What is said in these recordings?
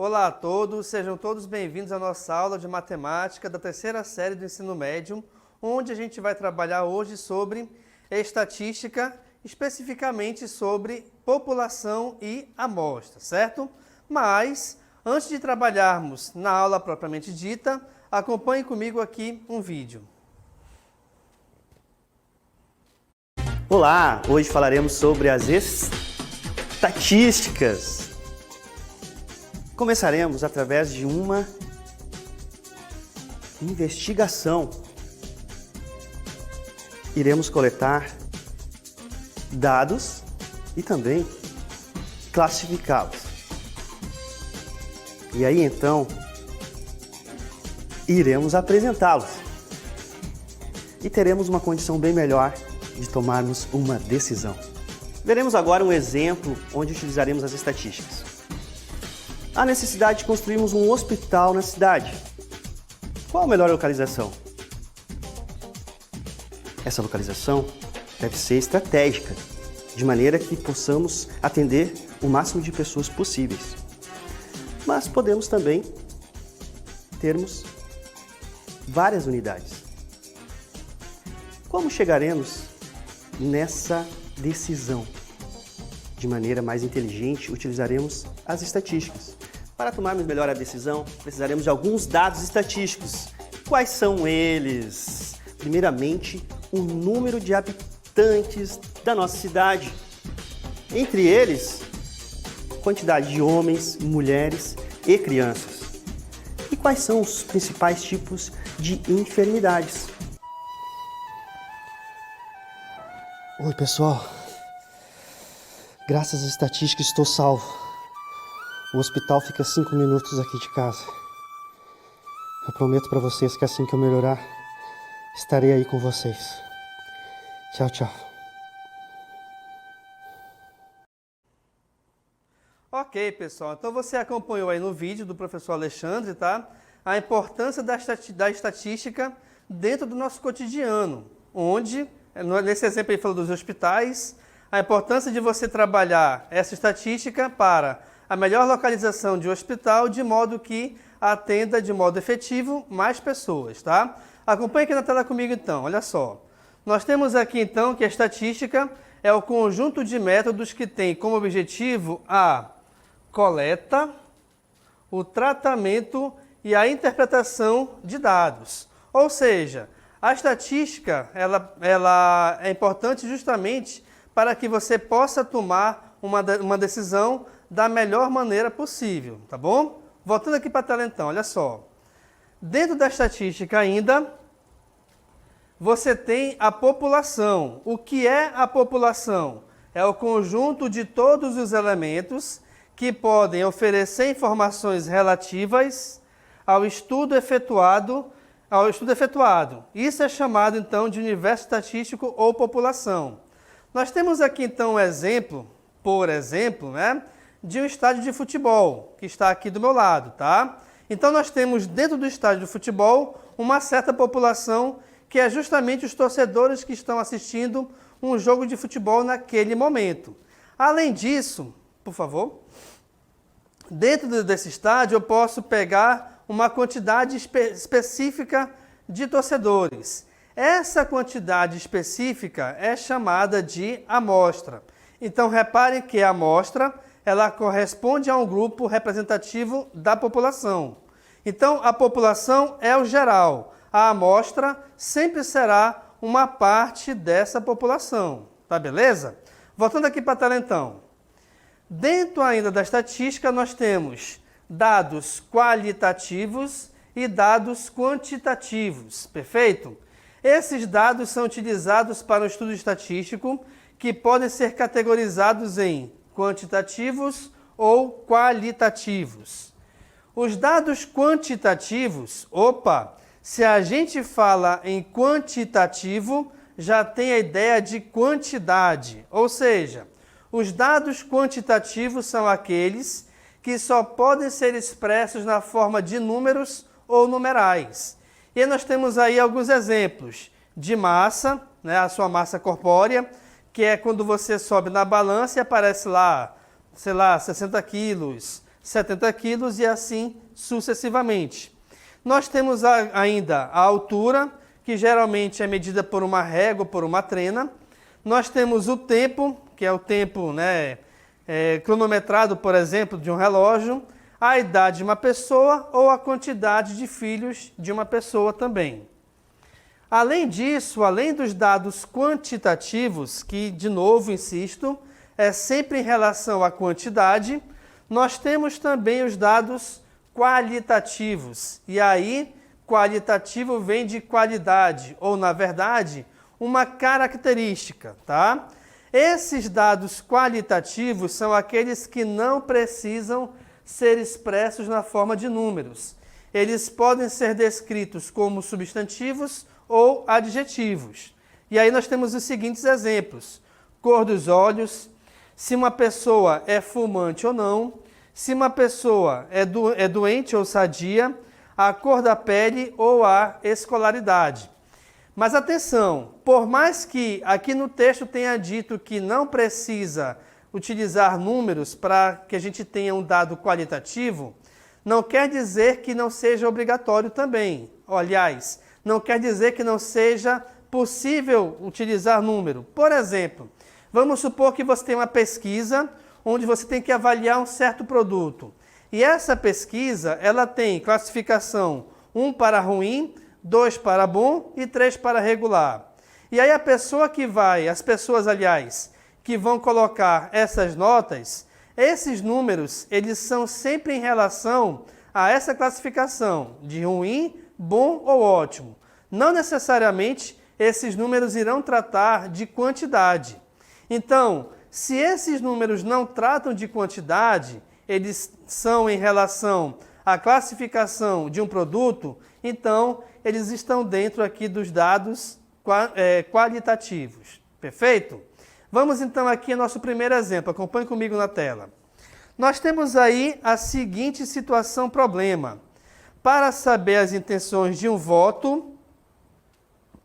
Olá a todos, sejam todos bem-vindos à nossa aula de matemática da terceira série do ensino médio, onde a gente vai trabalhar hoje sobre estatística, especificamente sobre população e amostra, certo? Mas, antes de trabalharmos na aula propriamente dita, acompanhe comigo aqui um vídeo. Olá, hoje falaremos sobre as estatísticas. Começaremos através de uma investigação. Iremos coletar dados e também classificá-los. E aí então, iremos apresentá-los. E teremos uma condição bem melhor de tomarmos uma decisão. Veremos agora um exemplo onde utilizaremos as estatísticas. Há necessidade de construirmos um hospital na cidade. Qual a melhor localização? Essa localização deve ser estratégica, de maneira que possamos atender o máximo de pessoas possíveis. Mas podemos também termos várias unidades. Como chegaremos nessa decisão? De maneira mais inteligente, utilizaremos as estatísticas. Para tomarmos melhor a decisão, precisaremos de alguns dados estatísticos. Quais são eles? Primeiramente, o número de habitantes da nossa cidade. Entre eles, quantidade de homens, mulheres e crianças. E quais são os principais tipos de enfermidades? Oi, pessoal. Graças às estatísticas estou salvo. O hospital fica 5 minutos aqui de casa. Eu prometo para vocês que assim que eu melhorar, estarei aí com vocês. Tchau, tchau. Ok, pessoal. Então você acompanhou aí no vídeo do professor Alexandre, tá? A importância da estatística dentro do nosso cotidiano, onde, nesse exemplo ele falou dos hospitais, a importância de você trabalhar essa estatística para a melhor localização de um hospital, de modo que atenda de modo efetivo mais pessoas, tá? Acompanhe aqui na tela comigo então, olha só. Nós temos aqui então que a estatística é o conjunto de métodos que tem como objetivo a coleta, o tratamento e a interpretação de dados. Ou seja, a estatística ela é importante justamente para que você possa tomar uma decisão da melhor maneira possível, tá bom? Voltando aqui para a tela então, olha só. Dentro da estatística ainda, você tem a população. O que é a população? É o conjunto de todos os elementos que podem oferecer informações relativas ao estudo efetuado. Isso é chamado então de universo estatístico ou população. Nós temos aqui então um exemplo, por exemplo, né, de um estádio de futebol, que está aqui do meu lado, tá? Então nós temos dentro do estádio de futebol uma certa população que é justamente os torcedores que estão assistindo um jogo de futebol naquele momento. Além disso, por favor, dentro desse estádio eu posso pegar uma quantidade específica de torcedores. Essa quantidade específica é chamada de amostra. Então reparem que a amostra ela corresponde a um grupo representativo da população. Então, a população é o geral. A amostra sempre será uma parte dessa população. Tá beleza? Voltando aqui para a tela, então. Dentro ainda da estatística, nós temos dados qualitativos e dados quantitativos. Perfeito? Esses dados são utilizados para o estudo estatístico, que podem ser categorizados em quantitativos ou qualitativos. Os dados quantitativos, se a gente fala em quantitativo, já tem a ideia de quantidade, ou seja, os dados quantitativos são aqueles que só podem ser expressos na forma de números ou numerais. E nós temos aí alguns exemplos de massa, né, a sua massa corpórea, que é quando você sobe na balança e aparece lá, sei lá, 60 quilos, 70 quilos e assim sucessivamente. Nós temos ainda a altura, que geralmente é medida por uma régua, por uma trena. Nós temos o tempo, que é o tempo cronometrado, por exemplo, de um relógio, a idade de uma pessoa ou a quantidade de filhos de uma pessoa também. Além disso, além dos dados quantitativos, que, de novo, insisto, é sempre em relação à quantidade, nós temos também os dados qualitativos. E aí, qualitativo vem de qualidade, ou, na verdade, uma característica, tá? Esses dados qualitativos são aqueles que não precisam ser expressos na forma de números. Eles podem ser descritos como substantivos ou adjetivos. E aí nós temos os seguintes exemplos: cor dos olhos, se uma pessoa é fumante ou não, se uma pessoa é doente ou sadia, a cor da pele ou a escolaridade. Mas atenção, por mais que aqui no texto tenha dito que não precisa utilizar números para que a gente tenha um dado qualitativo, não quer dizer que não seja obrigatório também. Aliás, não quer dizer que não seja possível utilizar número. Por exemplo, vamos supor que você tem uma pesquisa onde você tem que avaliar um certo produto. E essa pesquisa, ela tem classificação 1 para ruim, 2 para bom e 3 para regular. E aí as pessoas, que vão colocar essas notas, esses números, eles são sempre em relação a essa classificação de ruim, bom ou ótimo. Não necessariamente esses números irão tratar de quantidade. Então, se esses números não tratam de quantidade, eles são em relação à classificação de um produto, então eles estão dentro aqui dos dados qualitativos. Perfeito? Vamos então aqui ao nosso primeiro exemplo. Acompanhe comigo na tela. Nós temos aí a seguinte situação problema. Para saber as intenções de um voto,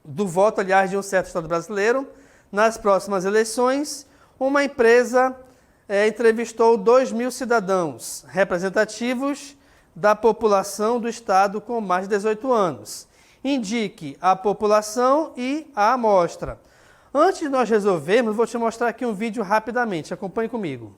de um certo Estado brasileiro, nas próximas eleições, uma empresa entrevistou 2.000 cidadãos representativos da população do Estado com mais de 18 anos. Indique a população e a amostra. Antes de nós resolvermos, vou te mostrar aqui um vídeo rapidamente. Acompanhe comigo.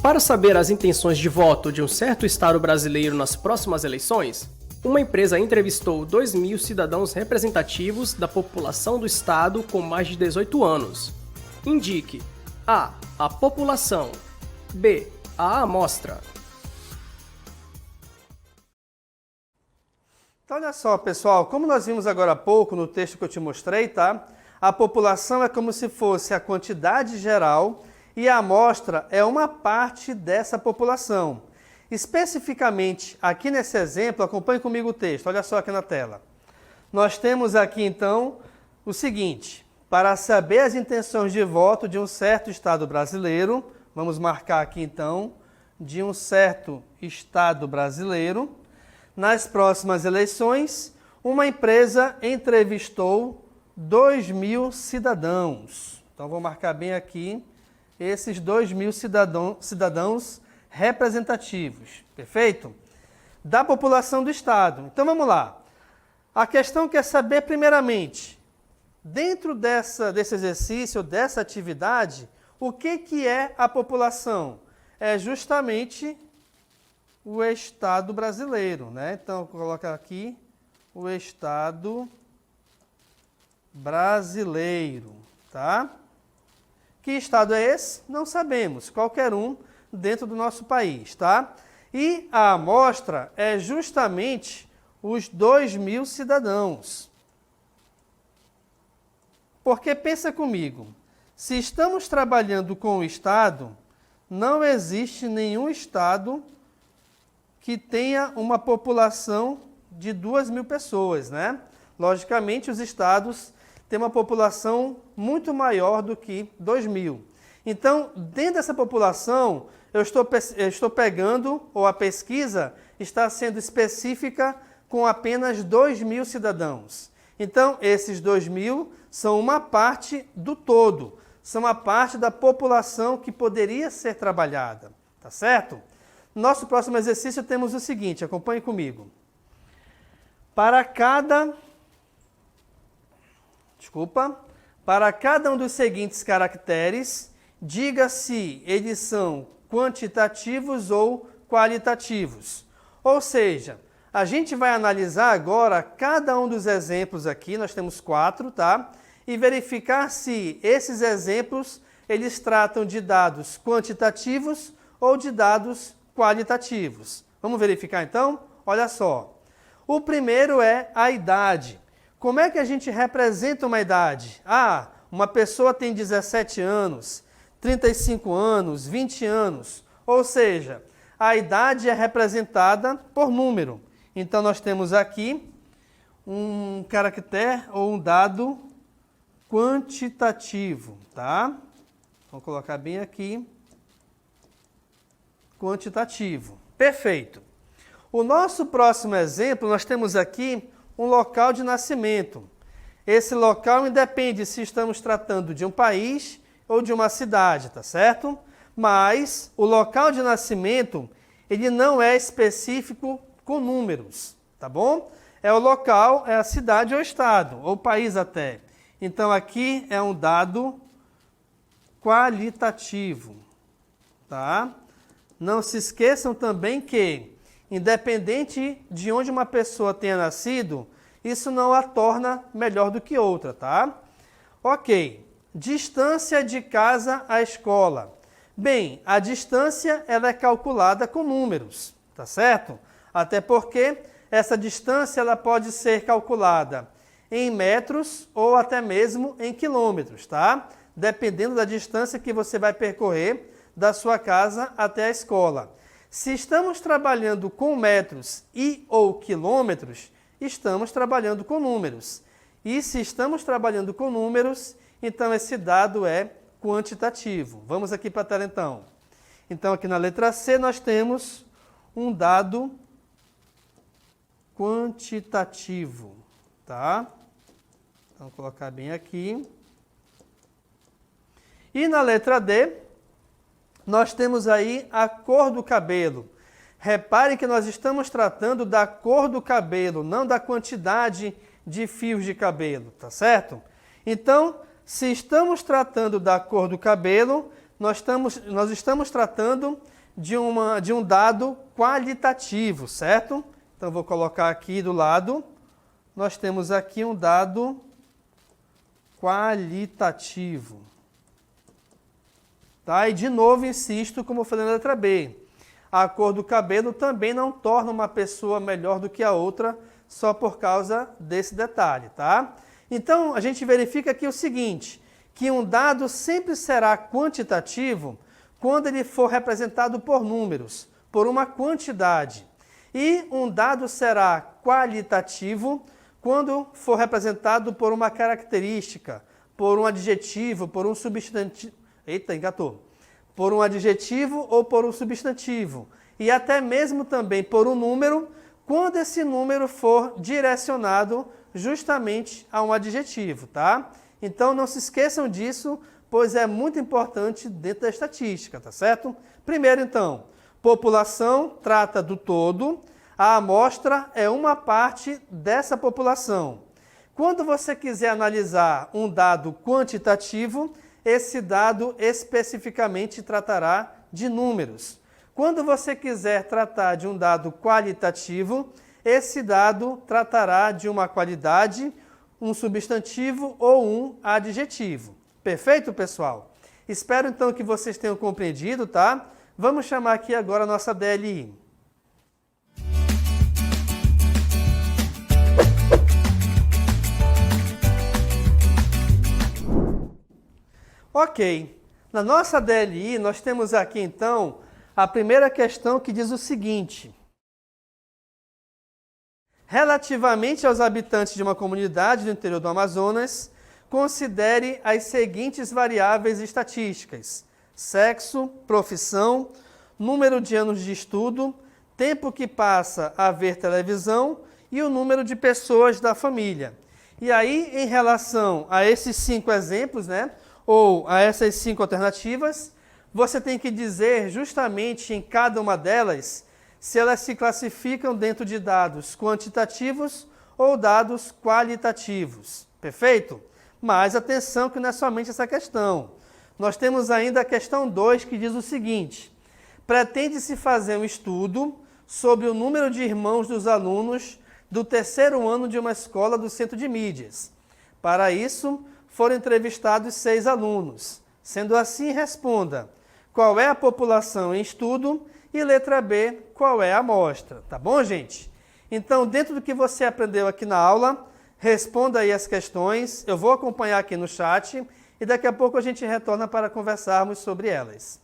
Para saber as intenções de voto de um certo Estado brasileiro nas próximas eleições, uma empresa entrevistou 2.000 cidadãos representativos da população do Estado com mais de 18 anos. Indique A. A população. B. A amostra. Então, olha só, pessoal, como nós vimos agora há pouco no texto que eu te mostrei, tá? A população é como se fosse a quantidade geral e a amostra é uma parte dessa população. Especificamente, aqui nesse exemplo, acompanhe comigo o texto, olha só aqui na tela. Nós temos aqui, então, o seguinte: para saber as intenções de voto de um certo Estado brasileiro, vamos marcar aqui, então, de um certo Estado brasileiro, nas próximas eleições, uma empresa entrevistou 2.000 cidadãos. Então, vou marcar bem aqui esses 2.000 cidadãos representativos, perfeito? Da população do Estado. Então, vamos lá. A questão quer saber, primeiramente, dentro desse exercício, dessa atividade, o que é a população? É justamente o Estado brasileiro, né? Então, vou colocar aqui o Estado brasileiro, tá? Que Estado é esse? Não sabemos, qualquer um dentro do nosso país, tá? E a amostra é justamente os 2.000 cidadãos. Porque pensa comigo, se estamos trabalhando com o Estado, não existe nenhum Estado que tenha uma população de 2.000 pessoas, né? Logicamente, os estados têm uma população muito maior do que 2.000. Então, dentro dessa população, eu estou pegando, ou a pesquisa está sendo específica com apenas 2.000 cidadãos. Então, esses 2.000 são uma parte do todo. são a parte da população que poderia ser trabalhada, tá certo? No nosso próximo exercício temos o seguinte, acompanhe comigo. Para cada um dos seguintes caracteres, diga se eles são quantitativos ou qualitativos. Ou seja, a gente vai analisar agora cada um dos exemplos aqui, nós temos 4, tá? E verificar se esses exemplos, eles tratam de dados quantitativos ou de dados qualitativos. Vamos verificar então? Olha só. O primeiro é a idade. Como é que a gente representa uma idade? Ah, uma pessoa tem 17 anos, 35 anos, 20 anos. Ou seja, a idade é representada por número. Então, nós temos aqui um caractere ou um dado quantitativo, tá? Vou colocar bem aqui. Quantitativo. Perfeito. O nosso próximo exemplo, nós temos aqui um local de nascimento. Esse local independe se estamos tratando de um país ou de uma cidade, tá certo? Mas o local de nascimento, ele não é específico com números, tá bom? É o local, é a cidade ou estado, ou país até. Então, aqui é um dado qualitativo, tá? Não se esqueçam também que, independente de onde uma pessoa tenha nascido, isso não a torna melhor do que outra, tá? Ok. Distância de casa à escola. Bem, a distância ela é calculada com números, tá certo? Até porque essa distância ela pode ser calculada em metros ou até mesmo em quilômetros, tá? Dependendo da distância que você vai percorrer da sua casa até a escola. Se estamos trabalhando com metros e ou quilômetros, estamos trabalhando com números. E se estamos trabalhando com números, então esse dado é quantitativo. Vamos aqui para a tela então. Então aqui na letra C nós temos um dado quantitativo, tá? Então vou colocar bem aqui. E na letra D, nós temos aí a cor do cabelo. Repare que nós estamos tratando da cor do cabelo, não da quantidade de fios de cabelo, tá certo? Então, se estamos tratando da cor do cabelo, nós estamos tratando de um dado qualitativo, certo? Então, vou colocar aqui do lado, nós temos aqui um dado qualitativo. Tá? E de novo, insisto, como eu falei na letra B, a cor do cabelo também não torna uma pessoa melhor do que a outra só por causa desse detalhe, tá? Então, a gente verifica aqui o seguinte, que um dado sempre será quantitativo quando ele for representado por números, por uma quantidade. E um dado será qualitativo quando for representado por uma característica, por um adjetivo, por um substantivo. Eita, engatou. Por um adjetivo ou por um substantivo. E até mesmo também por um número, quando esse número for direcionado justamente a um adjetivo, tá? Então não se esqueçam disso, pois é muito importante dentro da estatística, tá certo? Primeiro então, população trata do todo, a amostra é uma parte dessa população. Quando você quiser analisar um dado quantitativo, esse dado especificamente tratará de números. Quando você quiser tratar de um dado qualitativo, esse dado tratará de uma qualidade, um substantivo ou um adjetivo. Perfeito, pessoal? Espero então que vocês tenham compreendido, tá? Vamos chamar aqui agora a nossa DLI. Ok, na nossa DLI nós temos aqui então a primeira questão que diz o seguinte. Relativamente aos habitantes de uma comunidade do interior do Amazonas, considere as seguintes variáveis estatísticas: sexo, profissão, número de anos de estudo, tempo que passa a ver televisão e o número de pessoas da família. E aí, em relação a esses 5 exemplos, né? ou a essas 5 alternativas, você tem que dizer justamente em cada uma delas se elas se classificam dentro de dados quantitativos ou dados qualitativos. Perfeito? Mas atenção que não é somente essa questão. Nós temos ainda a questão 2, que diz o seguinte: pretende-se fazer um estudo sobre o número de irmãos dos alunos do 3º ano de uma escola do Centro de Mídias. Para isso, foram entrevistados 6 alunos. Sendo assim, responda: qual é a população em estudo? E letra B, qual é a amostra? Tá bom, gente? Então, dentro do que você aprendeu aqui na aula, responda aí as questões. Eu vou acompanhar aqui no chat e daqui a pouco a gente retorna para conversarmos sobre elas.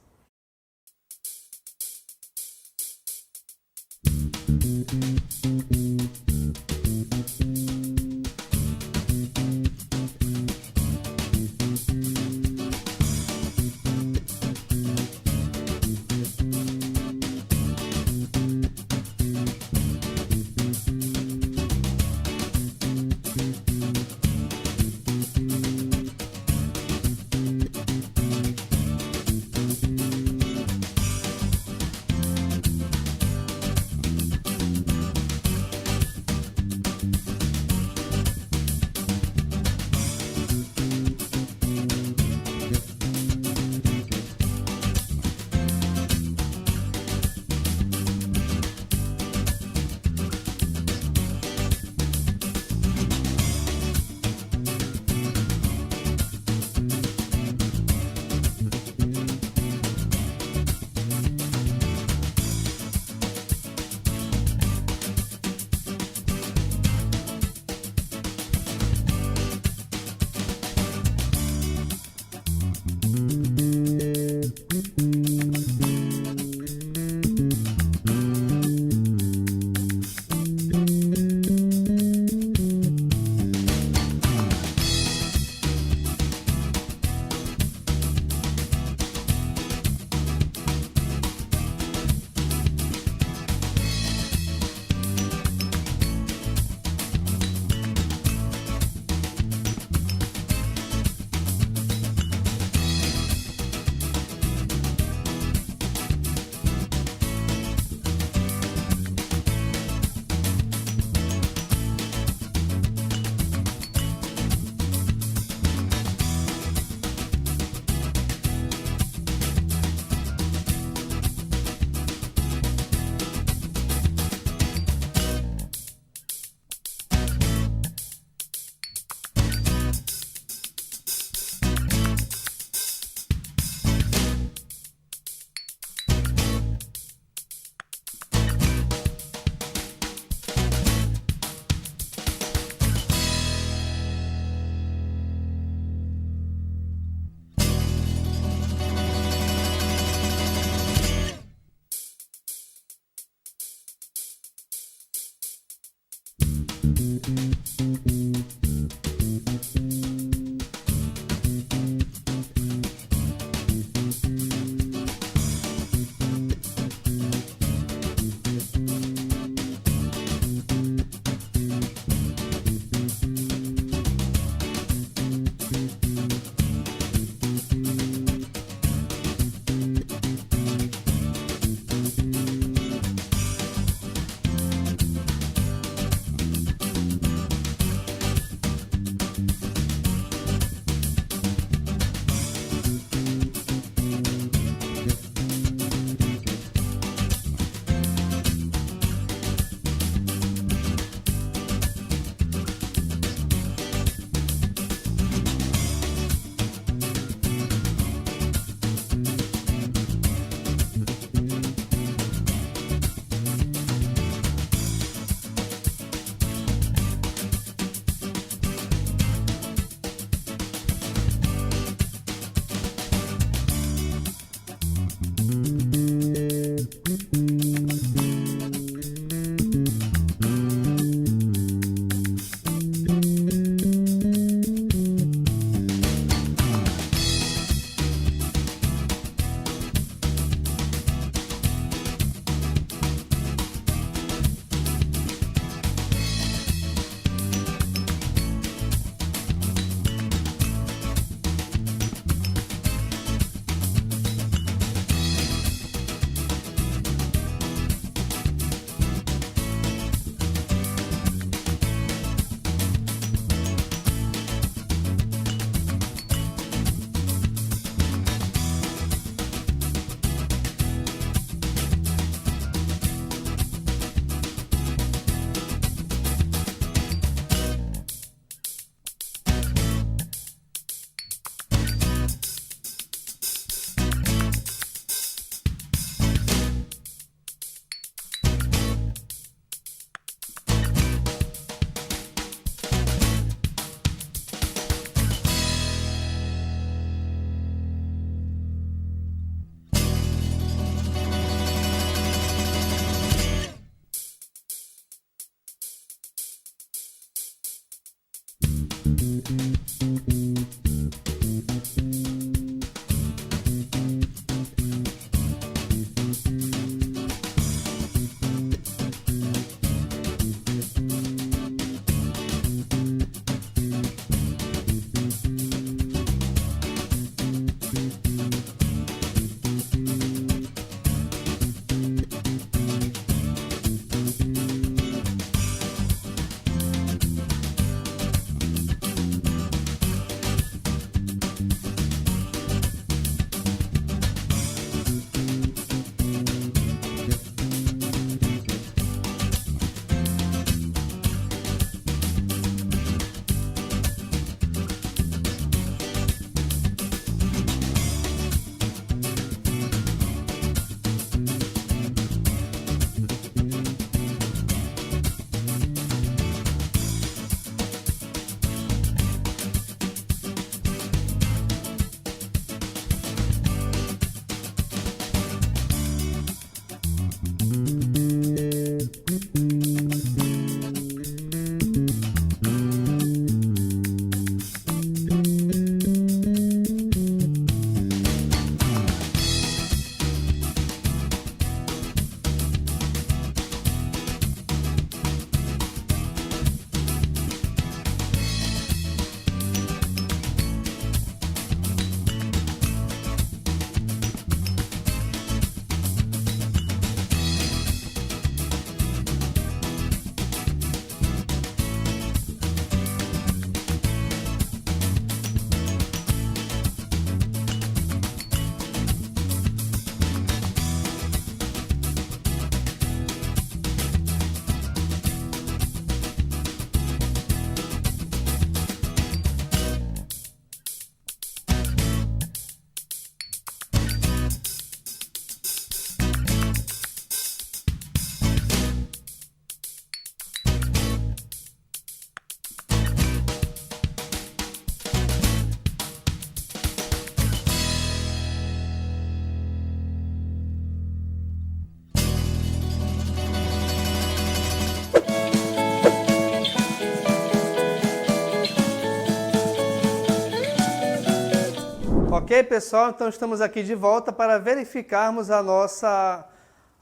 Ok, pessoal? Então estamos aqui de volta para verificarmos a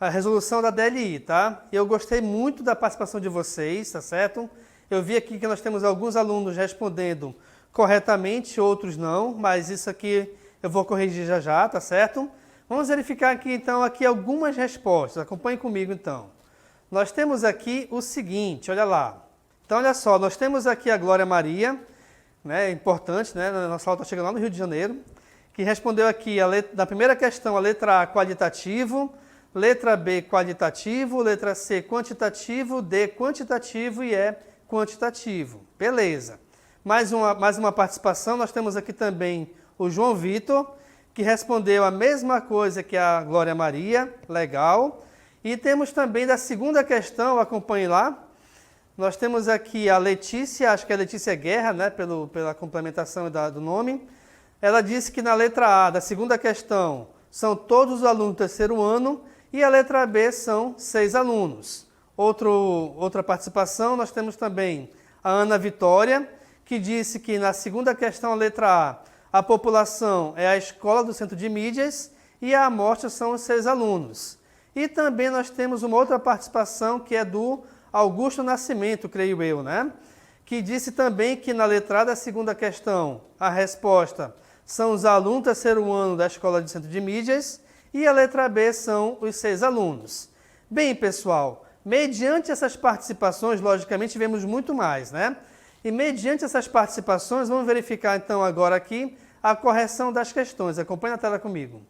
resolução da DLI, tá? Eu gostei muito da participação de vocês, tá certo? Eu vi aqui que nós temos alguns alunos respondendo corretamente, outros não, mas isso aqui eu vou corrigir já já, tá certo? Vamos verificar aqui então algumas respostas. Acompanhe comigo então. Nós temos aqui o seguinte, olha lá. Então olha só, nós temos aqui a Glória Maria, né? Importante, né? Nossa aula está chegando lá no Rio de Janeiro, que respondeu aqui da primeira questão a letra A, qualitativo, letra B, qualitativo, letra C, quantitativo, D, quantitativo e E, quantitativo. Beleza. Mais uma participação, nós temos aqui também o João Vitor, que respondeu a mesma coisa que a Glória Maria, legal. E temos também da segunda questão, acompanhe lá, nós temos aqui a Letícia, acho que é Letícia Guerra, né, pela complementação do nome. Ela disse que na letra A da segunda questão são todos os alunos do terceiro ano e a letra B são 6 alunos. Outra participação, nós temos também a Ana Vitória, que disse que na segunda questão, a letra A população é a escola do centro de mídias e a amostra são os 6 alunos. E também nós temos uma outra participação que é do Augusto Nascimento, creio eu, né? Que disse também que na letra A da segunda questão, a resposta são os alunos do terceiro ano da escola de centro de mídias e a letra B são os 6 alunos. Bem, pessoal, mediante essas participações, logicamente, vemos muito mais, né? E mediante essas participações, vamos verificar então agora aqui a correção das questões. Acompanhe na tela comigo.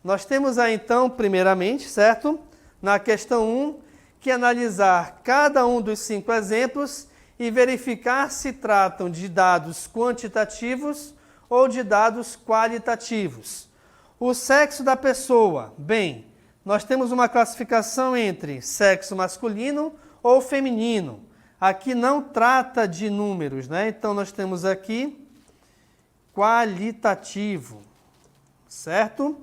Nós temos aí então, primeiramente, certo? Na questão 1, que analisar cada um dos 5 exemplos e verificar se tratam de dados quantitativos ou de dados qualitativos. O sexo da pessoa. Bem, nós temos uma classificação entre sexo masculino ou feminino. Aqui não trata de números, né? Então nós temos aqui qualitativo, certo?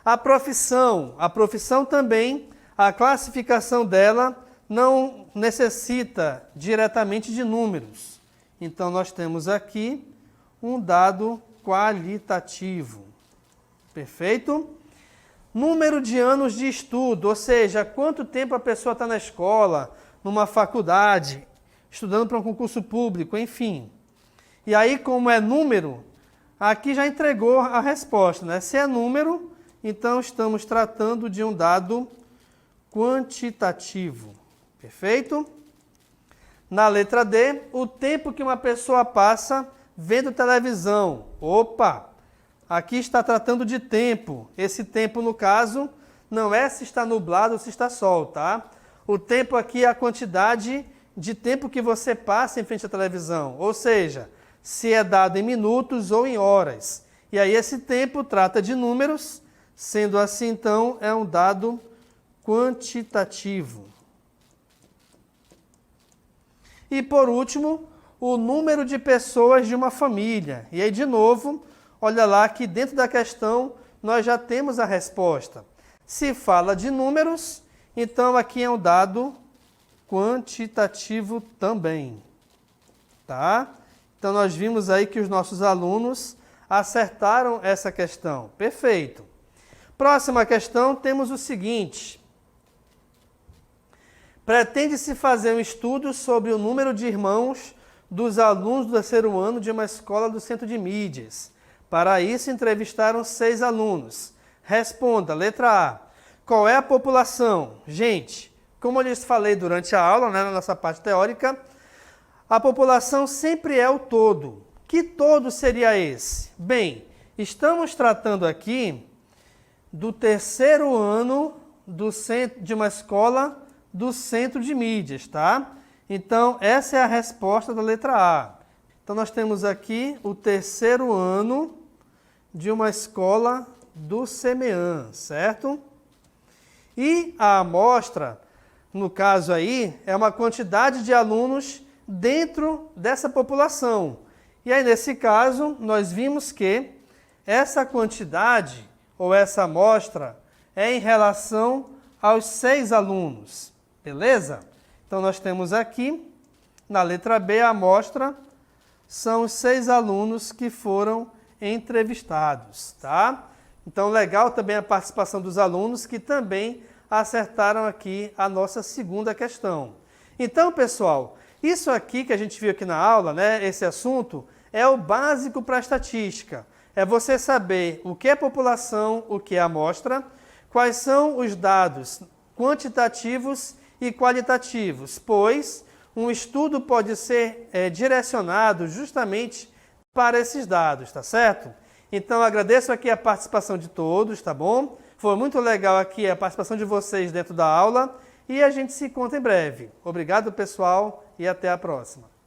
A profissão também, a classificação dela não necessita diretamente de números. Então nós temos aqui um dado qualitativo. Perfeito? Número de anos de estudo, ou seja, quanto tempo a pessoa está na escola, numa faculdade, estudando para um concurso público, enfim. E aí, como é número, aqui já entregou a resposta, né? Se é número, então estamos tratando de um dado quantitativo. Perfeito? Na letra D, o tempo que uma pessoa passa vendo televisão. Opa! Aqui está tratando de tempo. Esse tempo, no caso, não é se está nublado ou se está sol, tá? O tempo aqui é a quantidade de tempo que você passa em frente à televisão. Ou seja, se é dado em minutos ou em horas. E aí esse tempo trata de números, sendo assim, então, é um dado quantitativo. E, por último, o número de pessoas de uma família. E aí, de novo, olha lá que dentro da questão nós já temos a resposta. Se fala de números, então aqui é um dado quantitativo também. Tá? Então nós vimos aí que os nossos alunos acertaram essa questão. Perfeito. Próxima questão, temos o seguinte. Pretende-se fazer um estudo sobre o número de irmãos dos alunos do terceiro ano de uma escola do centro de mídias. Para isso, entrevistaram 6 alunos. Responda, letra A. Qual é a população? Gente, como eu lhes falei durante a aula, né, na nossa parte teórica, a população sempre é o todo. Que todo seria esse? Bem, estamos tratando aqui do terceiro ano de uma escola do centro de mídias, tá? Então, essa é a resposta da letra A. Então, nós temos aqui o terceiro ano de uma escola do CEMEAN, certo? E a amostra, no caso aí, é uma quantidade de alunos dentro dessa população. E aí, nesse caso, nós vimos que essa quantidade, ou essa amostra, é em relação aos 6 alunos. Beleza? Então, nós temos aqui, na letra B, a amostra são os 6 alunos que foram entrevistados, tá? Então, legal também a participação dos alunos que também acertaram aqui a nossa segunda questão. Então, pessoal, isso aqui que a gente viu aqui na aula, né, esse assunto, é o básico para a estatística. É você saber o que é população, o que é amostra, quais são os dados quantitativos e qualitativos, pois um estudo pode ser direcionado justamente para esses dados, tá certo? Então, agradeço aqui a participação de todos, tá bom? Foi muito legal aqui a participação de vocês dentro da aula e a gente se encontra em breve. Obrigado, pessoal, e até a próxima.